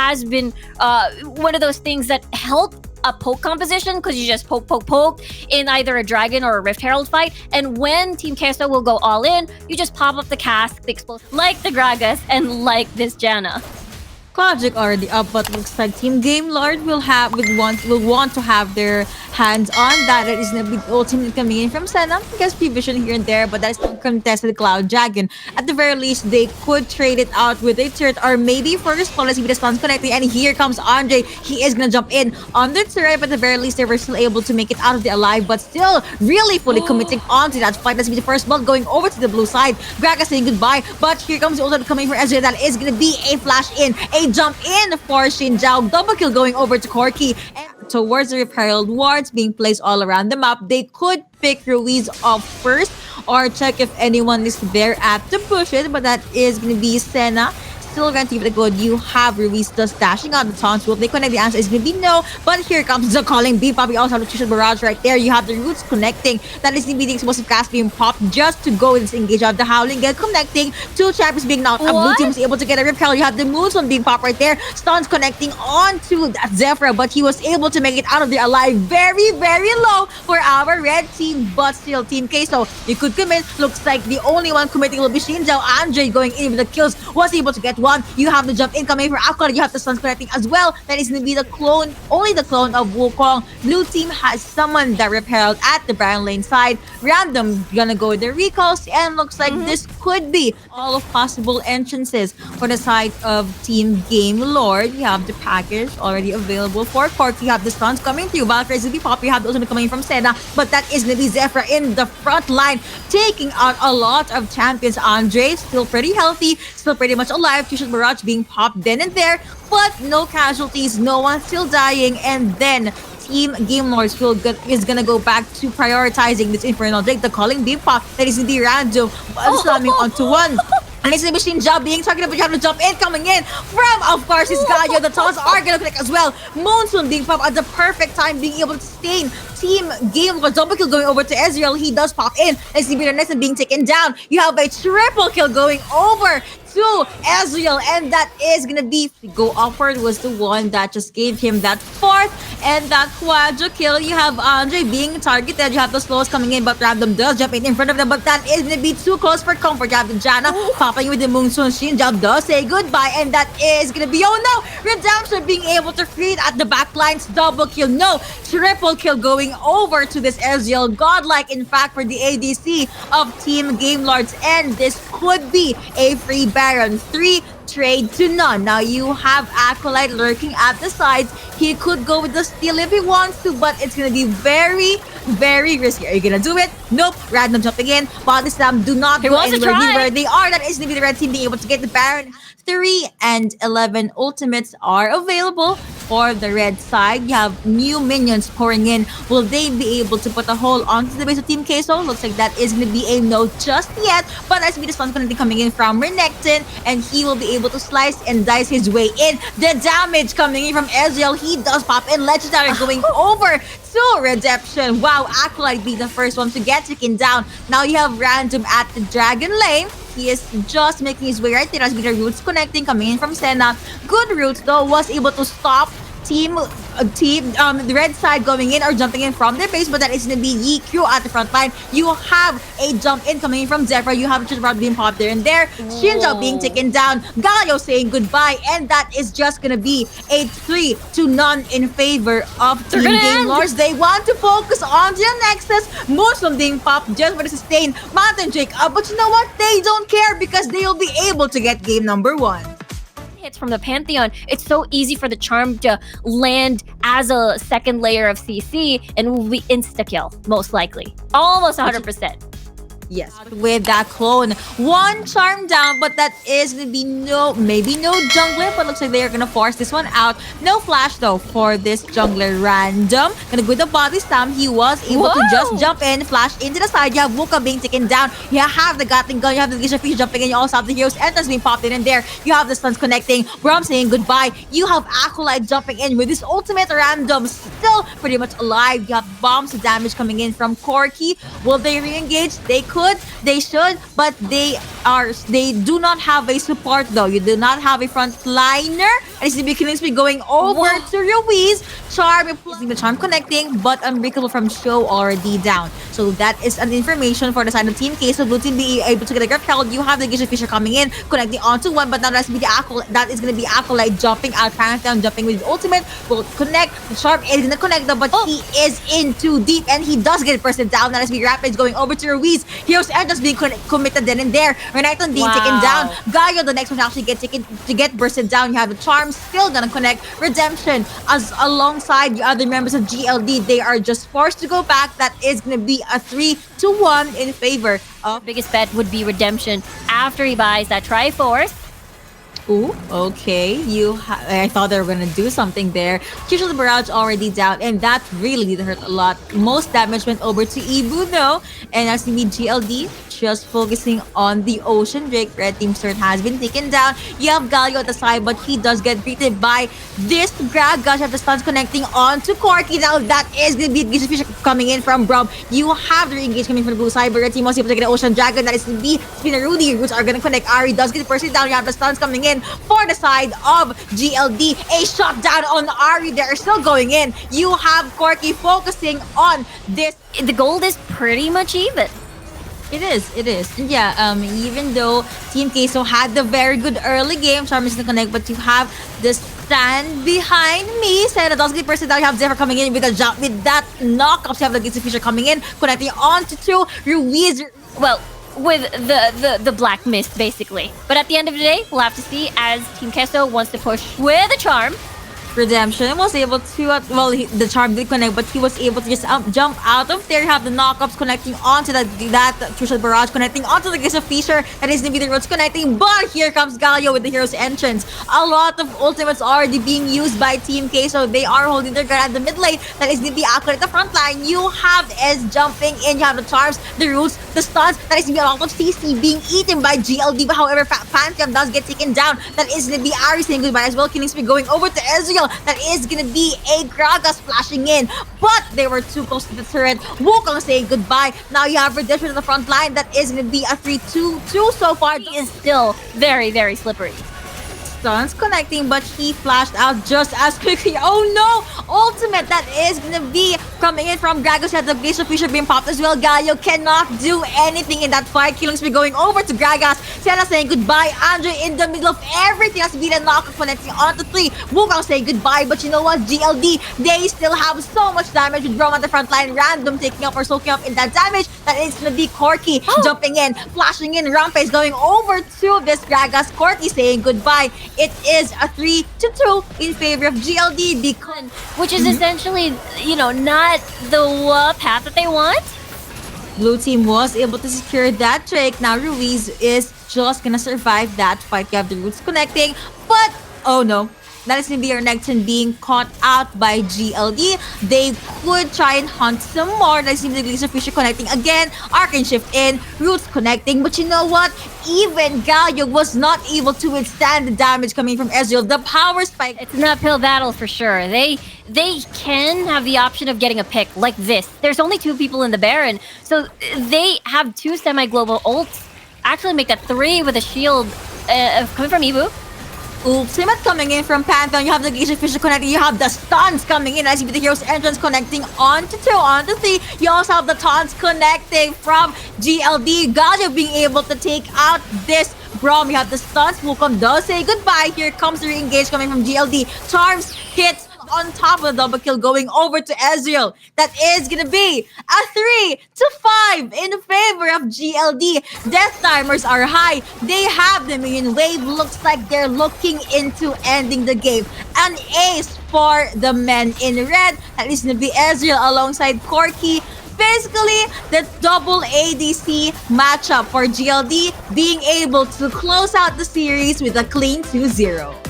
has been one of those things that help a poke composition, because you just poke in either a dragon or a Rift Herald fight. And when Team Queso will go all in, you just pop up the cask, the explosive, like the Gragas and like this Janna. Logic already up, but looks like Team Game Lord will want to have their hands on that. That is gonna be ultimate coming in from Senna. I guess Prevision here and there, but that's still contested Cloud Dragon. At the very least, they could trade it out with a turret or maybe first policy with the stuns connecting. And here comes Andre. He is gonna jump in on the turret, but at the very least, they were still able to make it out of the alive, but still really fully committing onto that fight. That's gonna be the first blood going over to the blue side. Graga saying goodbye, but here comes the ultimate coming for Ezreal. That is gonna be a flash in, a jump in for Xin Zhao. Double kill going over to Corki. And towards the Herald wards being placed all around the map, they could pick Ruiz off first or check if anyone is there at the bushes, but that is going to be Senna. Still going to give it a good. You have Ruiz just dashing out the taunts. Will they connect? The answer is going to be no. But here comes the calling B-Pop. You also have the Trisha Barrage right there. You have the roots connecting. That is going to be the explosive cast being popped just to go with this engage of the Howling Gale connecting. Two champions being knocked out. Blue team is able to get a Rip Hell. You have the Moonstone being popped right there. Stuns connecting onto that Zephyr, but he was able to make it out of there alive. Very, very low for our red team, but still Team Queso, you could commit. Looks like the only one committing will be Shinjao. Andre going in with the kills, was able to get one. You have the jump in coming for Aqua. You have the stuns connecting as well. That is going to be the clone, only the clone of Wukong. Blue team has summoned that Rip Herald at the Brown Lane side. Random gonna go with the recalls, and looks like this could be all of possible entrances for the side of Team Game Lord. You have the package already available for Cork. You have the stuns coming through. Valkyrie is going to be popped. You have the ultimate coming from Senna, but that is going to be Zephyr in the front line, taking out a lot of champions. Andre still pretty healthy, still pretty much alive. Trisha Barrage being popped then and there, but no casualties, no one still dying. And then Team Game Lords is gonna go back to prioritizing this Infernal Drake, the calling being popped. That is indeed random, slamming onto one. And it's the machine job being targeted, but you have to jump in, coming in from, of course, is Galio. The taunts are gonna click as well. Moonstone being popped at the perfect time, being able to sustain. Team Game Lord double kill going over to Ezreal. He does pop in. It's the bitterness and being taken down. You have a triple kill going over to Ezreal, and that is gonna be go upward was the one that just gave him that fourth and that quadra kill. You have Andre being targeted. You have the slows coming in, but Random does jump in front of them, but that is gonna be too close for comfort. You have the Janna popping with the Moonstone. Shinjab does say goodbye, and that is gonna be, oh no, Redemption being able to free at the back lines. Double kill, no, triple kill going over to this Ezreal. Godlike, in fact, for the ADC of Team Game Lords, and this could be a free Baron. 3 trade to none. Now you have Acolyte lurking at the sides. He could go with the steal if he wants to, but it's gonna be very, very risky. Are you gonna do it? Nope. Random jumping in. Body slam. Do not go anywhere near where they are. That is gonna be the red team being able to get the Baron. 3 and 11 ultimates are available for the red side. You have new minions pouring in. Will they be able to put a hole onto the base of Team Queso? Looks like that is going to be a no just yet, but that's be the stuns going to be coming in from Renekton, and he will be able to slice and dice his way in. The damage coming in from Ezreal. He does pop in. Legendary going over to Redemption. Wow, Acolyte be the first one to get taken down. Now you have Random at the Dragon Lane. He is just making his way right there as with the roots connecting, coming in from Senna. Good roots though, was able to stop the red side going in or jumping in from their base, but that is going to be EQ at the front line. You have a jump in coming in from Zephyr. You have Chisrod being popped there and there. Shinjao being taken down. Galio saying goodbye, and that is just going to be a 3 to none in favor of Team Game Lords. They want to focus on the Nexus. Moonstone being popped just for the sustain. Mountain Drake up, but you know what? They don't care because they will be able to get game number 1. Hits from the Pantheon, it's so easy for the charm to land as a second layer of CC and will be insta-kill, most likely. Almost 100%. Yes, with that clone. 1 charm down, but that is going to be maybe no jungler, but looks like they are going to force this one out. No flash though for this jungler. Random. Gonna go with the body slam. He was able to just jump in, flash into the side. You have Wuka being taken down. You have the Gatling gun. You have the Geisha Fish jumping in. You also have the Hero's Entrance being popped in there. You have the stuns connecting. Brom saying goodbye. You have Acolyte jumping in with his ultimate. Random still pretty much alive. You have bombs of damage coming in from Corki. Will they re-engage? They could. they should, but they do not have a support though. You do not have a frontliner. And it's be going over Whoa. to Ruiz. Charm using the charm connecting, but unbreakable from Show already down. So that is an information for the side of Team K. So blue team be able to get a grab held. You have the Giga Fisher coming in, connecting onto one, but now that's be the Acolyte. That is gonna be Acolyte jumping out, Pantheon jumping with his ultimate. Will connect. The Charm is gonna connect though, but he is in too deep, and he does get person down. Now let's be Rapids going over to Ruiz. Heroes Edge just being committed then and there. Renekton being taken down. Gaio, the next one to actually get taken to get bursted down. You have the Charm still gonna connect. Redemption as alongside the other members of GLD, they are just forced to go back. That is gonna be a 3-1 in favor of. Biggest bet would be Redemption after he buys that Triforce. Ooh, okay. I thought they were gonna do something there. Crucial the barrage already down, and that really did hurt a lot. Most damage went over to Ibu though, and as we need GLD, just focusing on the Ocean Drake. Red Team Sturt has been taken down. You have Galio at the side, but he does get beaten by this Gragas at the stuns connecting on to Corky. Now that is gonna be Giga Fisher coming in from Brom. You have the re-engage coming from the blue side, but Red Team was able to get an Ocean Dragon. That is gonna be Spinner Rudy. Roots are gonna connect. Ari does get the person down. You have the stuns coming in for the side of GLD. A shot down on Ari. They're still going in. You have Corky focusing on this. The gold is pretty much even. It is. And yeah, even though Team Queso had the very good early game, Charm is gonna connect, but you have the stand behind me. Senna does get person down. You have Zephyr coming in with a jump. With that knockups, you have the Giga Fisher coming in, connecting onto two. Ruiz. Well, with the black mist, basically. But at the end of the day, we'll have to see as Team Queso wants to push with a charm. Redemption was able to, the charm did connect, but he was able to just jump out of there. You have the knockups connecting onto that crucial barrage, connecting onto the Giga Fisher. That is going to be the roads connecting, but here comes Galio with the hero's entrance. A lot of ultimates already being used by Team K, so they are holding their ground at the mid lane. That is going to be Acolyte at the front line. You have S jumping in, you have the charms, the roots, the stuns. That is going to be a lot of CC being eaten by GLD, but however, Pantheon does get taken down. That is going to be Ari saying goodbye as well. Killing Spree going over to Ezreal. That is gonna be a Gragas splashing in, but they were too close to the turret. Wukong saying goodbye. Now you have Redemption on the front line. That is gonna be a 3-2-2 so far. He is still very, very slippery. Stuns connecting, but he flashed out just as quickly. Oh no! Ultimate that is gonna be coming in from Gragas. Had the Giga Fisher being popped as well. Galio cannot do anything in that fight. Killing Spree going over to Gragas. Senna saying goodbye. Andre in the middle of everything has to be the knock connecting onto 3. Wukong saying goodbye, but you know what? GLD, they still have so much damage with Rome at the front line. Random taking up or soaking up in that damage. That is gonna be Corky jumping in, flashing in. Rampage going over to this Gragas. Corky saying goodbye. It is a 3-2 in favor of GLD because, which is essentially, not the path that they want. Blue team was able to secure that Drake. Now Ruiz is just gonna survive that fight. You have the roots connecting, but oh no. That is going to be our Renekton being caught out by GLD. They could try and hunt some more. That is going to be the Giga Fisher connecting again. Arcane Shift in. Roots connecting. But you know what? Even Galio was not able to withstand the damage coming from Ezreal. The power spike. It's an uphill battle for sure. They can have the option of getting a pick like this. There's only 2 people in the Baron. So they have 2 semi-global ults. Actually make that 3 with a shield coming from Ibu. Ultimate coming in from Pantheon. You have the Giga Fisher connecting. You have the stuns coming in as you see the hero's entrance connecting onto 2, onto 3. You also have the taunts connecting from GLD. Galio being able to take out this Brom. You have the stuns. Wukong does say goodbye. Here comes the re-engage coming from GLD. Charms hits on top of the double kill going over to Ezreal. That is gonna be a 3-5 in favor of GLD. Death timers are high. They have the minion wave. Looks like they're looking into ending the game. An ace for the men in red. That is gonna be Ezreal alongside Corky. Basically, the double ADC matchup for GLD being able to close out the series with a clean 2-0.